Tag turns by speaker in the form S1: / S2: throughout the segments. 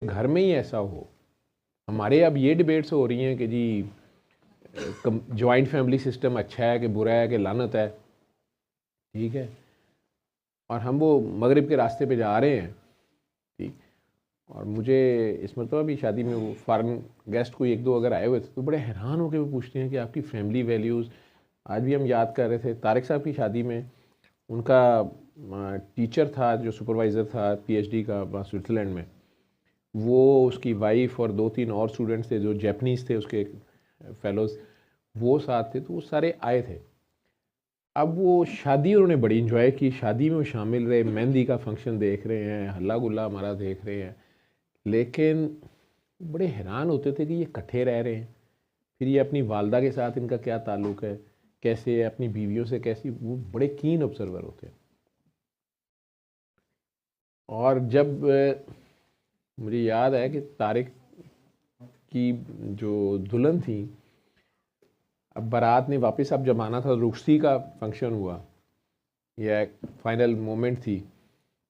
S1: घर में ही ऐसा हो। हमारे अब ये डिबेट्स हो रही हैं कि जी जॉइंट फैमिली सिस्टम अच्छा है कि बुरा है कि लानत है, ठीक है, और हम वो मगरिब के रास्ते पे जा रहे हैं, ठीक। और मुझे इस मरतबा भी शादी में वो फॉरेन गेस्ट कोई एक दो अगर आए हुए थे तो बड़े हैरान होकर वो पूछते हैं कि आपकी फैमिली वैल्यूज़। आज भी हम याद कर रहे थे तारिक साहब की शादी में, उनका टीचर था जो सुपरवाइज़र था पीएचडी का वहाँ स्विट्ज़रलैंड में, वो उसकी वाइफ और दो तीन और स्टूडेंट्स थे जो जैपनीज़ थे उसके फेलोज़, वो साथ थे, तो वो सारे आए थे। अब वो शादी उन्होंने बड़ी इंजॉय की, शादी में वो शामिल रहे, मेहंदी का फंक्शन देख रहे हैं, हल्ला गुल्ला हमारा देख रहे हैं, लेकिन बड़े हैरान होते थे कि ये इकट्ठे रह रहे हैं, फिर ये अपनी वालदा के साथ इनका क्या ताल्लुक़ है, कैसे है अपनी बीवियों से कैसी, वो बड़े कीन ऑब्जर्वर होते हैं। और जब मुझे याद है कि तारिक की जो दुल्हन थी, अब बारात ने वापस अब जब आना था, रुखसी का फंक्शन हुआ, यह फाइनल मोमेंट थी,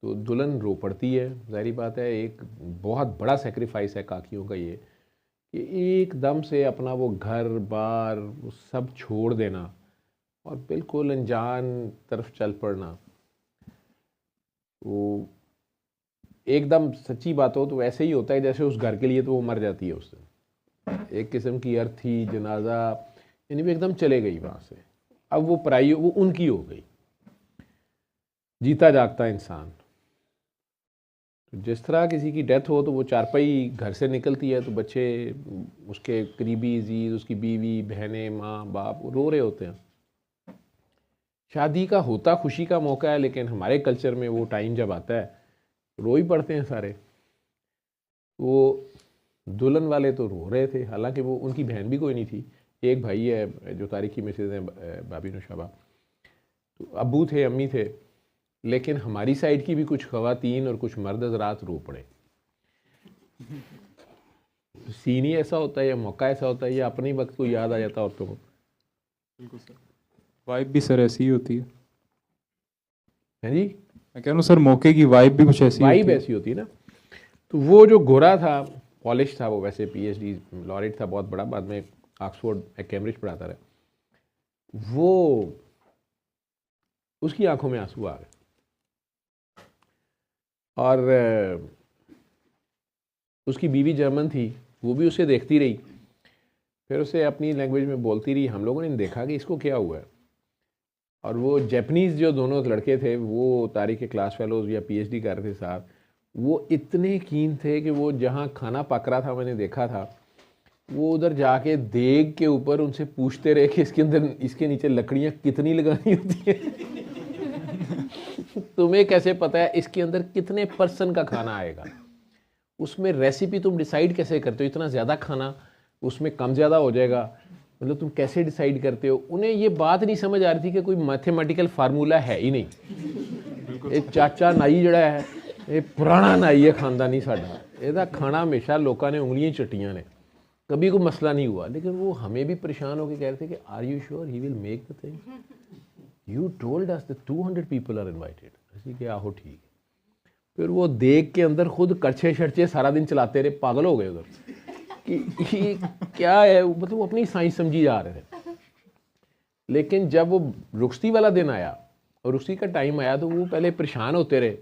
S1: तो दुल्हन रो पड़ती है, ज़ाहिर बात है, एक बहुत बड़ा सेक्रीफाइस है काकियों का ये कि एकदम से अपना वो घर बार वो सब छोड़ देना और बिल्कुल अनजान तरफ चल पड़ना। वो एकदम सच्ची बात हो तो ऐसे ही होता है जैसे उस घर के लिए तो वो मर जाती है उस दिन, एक किस्म की अर्थी जनाजा, यानी वो एकदम चले गई वहाँ से। अब वो पराई, वो उनकी हो गई, जीता जागता इंसान। जिस तरह किसी की डेथ हो तो वो चारपाई घर से निकलती है तो बच्चे, उसके करीबी अजीज, उसकी बीवी बहनें माँ बाप रो रहे होते हैं। शादी का होता खुशी का मौका है, लेकिन हमारे कल्चर में वो टाइम जब आता है रो ही पड़ते हैं सारे। वो दुल्हन वाले तो रो रहे थे, हालांकि वो उनकी बहन भी कोई नहीं थी, एक भाई है जो तारिक की मिसेज हैं भाभी नौशाबा, तो अब्बू थे अम्मी थे, लेकिन हमारी साइड की भी कुछ ख़वातीन और कुछ मर्द हज़रात रो पड़े। सीन ही ऐसा होता है या मौका ऐसा होता है या अपने ही वक्त को याद आ जाता है औरतों को।
S2: बिल्कुल सर, वाइब भी सर ऐसी ही होती है।
S1: हैं जी,
S2: मैं कह रहा हूँ सर, मौके की वाइब भी कुछ ऐसी
S1: वाइब
S2: होती है।
S1: ऐसी होती है ना। तो वो जो गोरा था, पॉलिश था, वो वैसे पीएचडी लॉरेट था बहुत बड़ा, बाद में ऑक्सफोर्ड कैम्ब्रिज पढ़ाता रहा, वो उसकी आंखों में आंसू आ गए और उसकी बीवी जर्मन थी, वो भी उसे देखती रही, फिर उसे अपनी लैंग्वेज में बोलती रही। हम लोगों ने देखा कि इसको क्या हुआ है। और वो जैपनीज़ जो दोनों लड़के थे, वो तारिक के क्लास फेलोज़ या पीएचडी कर रहे थे साहब, वो इतने कीन थे कि वो जहाँ खाना पक रहा था, मैंने देखा था, वो उधर जाके देग के ऊपर उनसे पूछते रहे कि इसके अंदर, इसके नीचे लकड़ियाँ कितनी लगानी होती है तुम्हें कैसे पता है इसके अंदर कितने पर्सन का खाना आएगा, उसमें रेसिपी तुम डिसाइड कैसे करते हो, इतना ज़्यादा खाना उसमें कम ज़्यादा हो जाएगा, मतलब तुम कैसे डिसाइड करते हो। उन्हें ये बात नहीं समझ आ रही थी कि कोई मैथमेटिकल फार्मूला है ही नहीं। ये चाचा नाई जड़ा है, ये पुराना नाई है खानदानी साडा, ਇਹਦਾ खाना हमेशा लोगों ने उंगलियां चटियां ने, कभी कोई मसला नहीं हुआ। लेकिन वो हमें भी परेशान होकर कह रहे थे कि are you sure he will make the thing, you told us that 200 people are invited. ऐसी कि आहो ठीक। फिर वो देख के अंदर खुद कड़छे शड़छे सारा दिन चलाते रहे, पागल हो गए उधर कि ये क्या है, मतलब वो अपनी साइंस समझी जा रहे थे। लेकिन जब वो रुखसती वाला दिन आया और रुखसती का टाइम आया तो वो पहले परेशान होते रहे।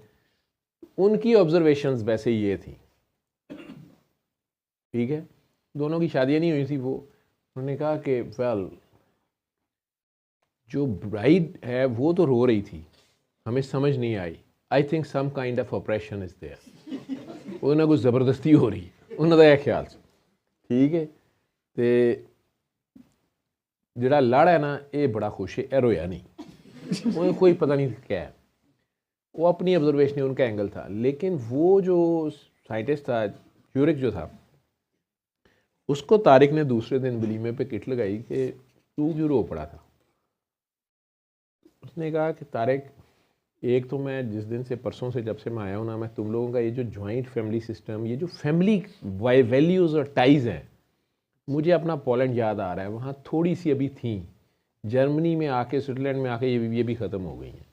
S1: उनकी ऑब्जर्वेशंस वैसे ये थी, ठीक है, दोनों की शादियां नहीं हुई थी, वो उन्होंने कहा कि वेल, जो ब्राइड है वो तो रो रही थी, हमें समझ नहीं आई, I think some kind of operation is there, उन्हें कुछ ज़बरदस्ती हो रही है उन्होंने ख्याल से, ठीक है। तो जिहड़ा लड़ है ना, ये बड़ा खुश है, ए रोया नहीं वो कोई पता नहीं क्या है, वो अपनी ऑब्जर्वेशन, उनका एंगल था। लेकिन वो जो साइंटिस्ट था ज्यूरिक जो था, उसको तारिक ने दूसरे दिन वलीमे पे किट लगाई कि तू क्यों रो पड़ा था। उसने कहा कि तारिक, एक तो मैं जिस दिन से, परसों से, जब से मैं आया हूँ ना, मैं तुम लोगों का ये जो जॉइंट फैमिली सिस्टम, ये जो फैमिली वैल्यूज़ और टाइज़ हैं, मुझे अपना पोलैंड याद आ रहा है, वहाँ थोड़ी सी अभी थी, जर्मनी में आके, स्विट्ज़रलैंड में आके ये भी ख़त्म हो गई हैं।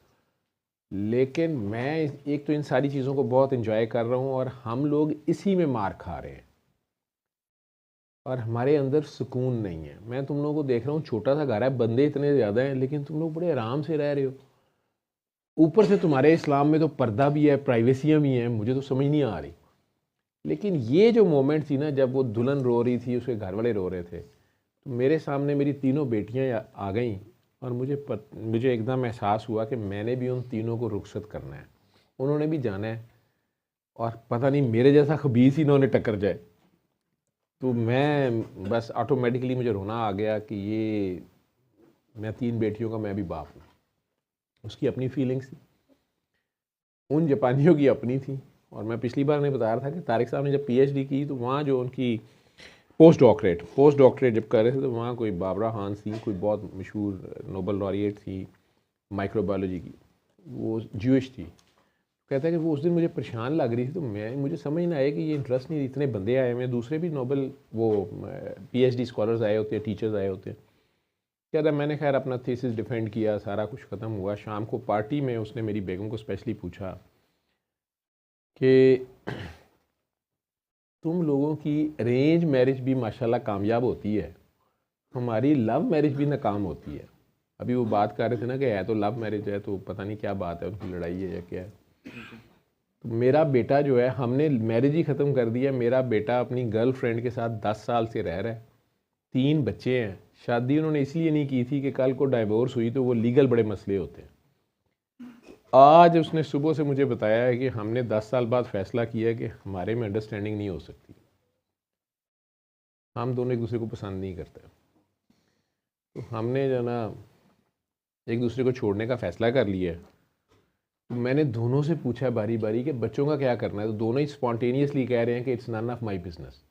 S1: लेकिन मैं एक तो इन सारी चीज़ों को बहुत इन्जॉय कर रहा हूँ और हम लोग इसी में मार खा रहे हैं और हमारे अंदर सुकून नहीं है। मैं तुम लोगों को देख रहा हूँ, छोटा सा घर है, बंदे इतने ज़्यादा हैं, लेकिन तुम लोग बड़े आराम से रह रहे हो। ऊपर से तुम्हारे इस्लाम में तो पर्दा भी है, प्राइवेसियाँ भी हैं, मुझे तो समझ नहीं आ रही। लेकिन ये जो मोमेंट थी ना, जब वो दुल्हन रो रही थी, उसके घर वाले रो रहे थे, तो मेरे सामने मेरी तीनों बेटियां आ गईं और मुझे एकदम एहसास हुआ कि मैंने भी उन तीनों को रुखसत करना है, उन्होंने भी जाना है और पता नहीं मेरे जैसा खबीस ही इन्होंने टक्कर जाए। तो मैं बस ऑटोमेटिकली मुझे रोना आ गया कि ये मैं 3 बेटियों का मैं भी बाप हूँ। उसकी अपनी फीलिंग्स थी, उन जापानियों की अपनी थी। और मैं पिछली बार ने बताया था कि तारिक साहब ने जब पीएचडी की तो वहाँ जो उनकी पोस्ट डॉक्टरेट जब कर रहे थे तो वहाँ कोई बाबरा खान थी, कोई बहुत मशहूर नोबल लॉरिएट थी माइक्रोबायोलॉजी की, वो ज्यूइश थी। कहता है कि वो उस दिन मुझे परेशान लग रही थी, तो मुझे समझ ना आया कि ये इंटरेस्ट नहीं, इतने बंदे आए हुए हैं, दूसरे भी नोबल वो पीएचडी स्कॉलर्स आए होते हैं, टीचर्स आए होते हैं। कहता मैंने खैर अपना थीसिस डिफेंड किया, सारा कुछ ख़त्म हुआ। शाम को पार्टी में उसने मेरी बेगम को स्पेशली पूछा कि तुम लोगों की अरेंज मैरिज भी माशाल्लाह कामयाब होती है, हमारी लव मैरिज भी नाकाम होती है। अभी वो बात कर रहे थे ना कि है तो लव मैरिज है, तो पता नहीं क्या बात है, उनकी लड़ाई है या क्या है। तो मेरा बेटा जो है, हमने मैरिज ही ख़त्म कर दिया। मेरा बेटा अपनी गर्लफ्रेंड के साथ 10 साल से रह रहा है, 3 बच्चे हैं। शादी उन्होंने इसलिए नहीं की थी कि कल को डाइवोर्स हुई तो वो लीगल बड़े मसले होते हैं। आज उसने सुबह से मुझे बताया है कि हमने 10 साल बाद फैसला किया कि हमारे में अंडरस्टैंडिंग नहीं हो सकती, हम दोनों एक दूसरे को पसंद नहीं करते। तो हमने जो ना एक दूसरे को छोड़ने का फ़ैसला कर लिया है। तो मैंने दोनों से पूछा बारी बारी कि बच्चों का क्या करना है, तो दोनों ही स्पॉन्टेनियसली कह रहे हैं कि it's none of my business.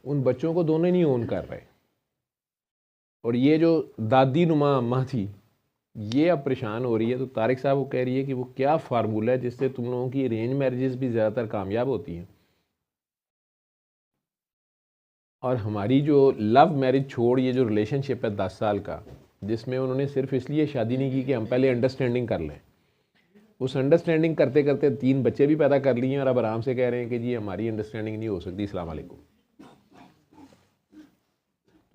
S1: उन बच्चों को दोनों ही नहीं ओन कर रहे। और ये जो दादी नुमा अम्मा थी, ये अब परेशान हो रही है। तो तारिक साहब वो कह रही है कि वो क्या फार्मूला है जिससे तुम लोगों की अरेंज मैरिजेस भी ज़्यादातर कामयाब होती हैं और हमारी जो लव मैरिज छोड़ ये जो रिलेशनशिप है 10 साल का, जिसमें उन्होंने सिर्फ इसलिए शादी नहीं की कि हम पहले अंडरस्टैंडिंग कर लें, उस अंडरस्टैंडिंग करते करते 3 बच्चे भी पैदा कर लिए और अब आराम से कह रहे हैं कि जी हमारी अंडरस्टैंडिंग नहीं हो सकती, अस्सलाम वालेकुम।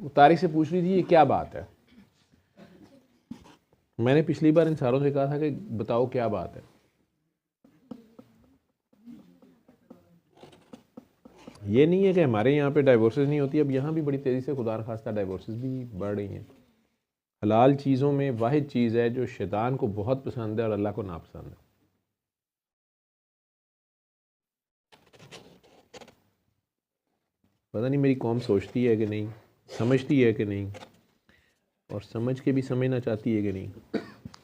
S1: तो तारिक से पूछ रही थी ये क्या बात है। मैंने पिछली बार इन सारों से कहा था कि बताओ क्या बात है। ये नहीं है कि हमारे यहाँ पे डाइवोर्सेस नहीं होती, अब यहाँ भी बड़ी तेज़ी से खुदा न खास्ता डाइवोर्सेस भी बढ़ रही हैं। हलाल चीज़ों में वाहिद चीज़ है जो शैतान को बहुत पसंद है और अल्लाह को नापसंद है। पता नहीं मेरी कौम सोचती है कि नहीं, समझती है कि नहीं, और समझ के भी समझना चाहती है कि नहीं।